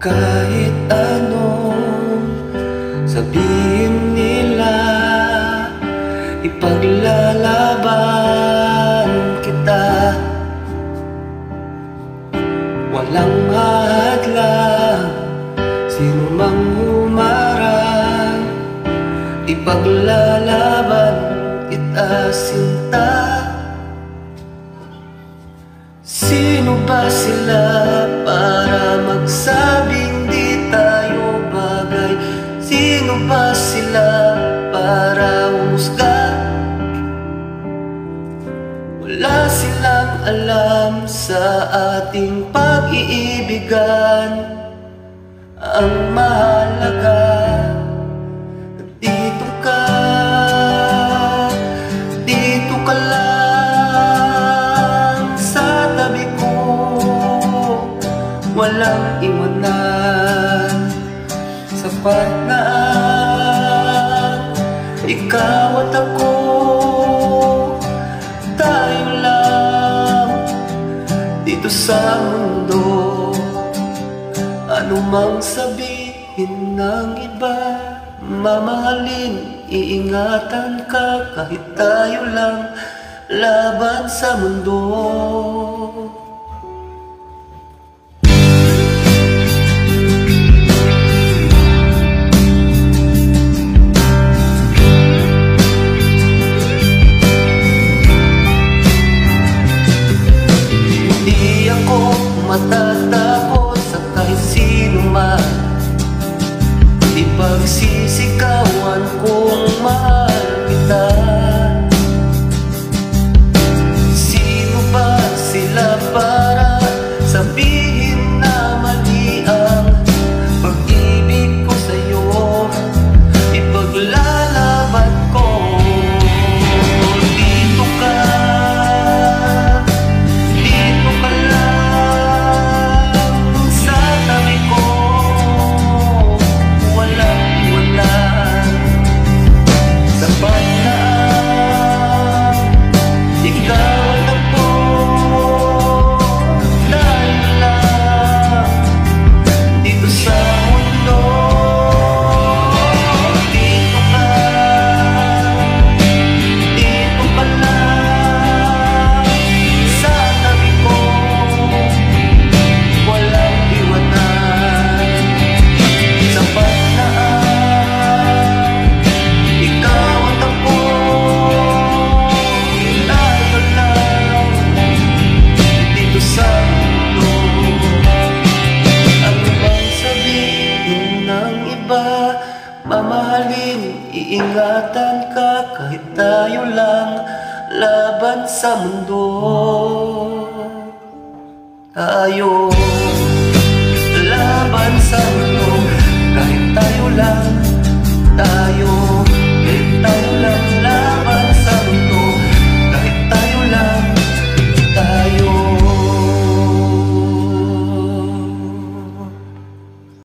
Kahit anong sabihin nila, ipaglalaban kita. Walang mahadlang, sino mang humarang, ipaglalaban kita, sinta. Sino ba sila para magsabing di tayo bagay? Sino ba sila para humusga? Wala silang alam sa ating pag-iibigan. Ang mahalaga, dito ka, dito ka lang sa tabi ko. Walang iwanan, sapat na ikaw at ako. Tayo lang dito sa mundo. Ano mang sabihin ng iba, mamahalin, iingatan ka. Kahit tayo lang laban sa mundo. Hindi ako matatakot sa kahit sino man. Ipagsisigawan kung mahal kita. Sino ba sila para sabihin na mali ang pag-ibig ko sa'yo? Ipaglalaban ko. Dito ka, dito ka lang sa tabi ko. Walang iwanan, sapat na ikaw at ako. Tayo lang dito sa mundo. Dito ka, dito ka lang sa tabi ko. Walang iwanan, sapat na ikaw at ako. Tayo lang dito sa mundo. Ano bang sabihin ng iba, mamahalin, iingatan ka. Kahit tayo lang laban sa mundo. Tayo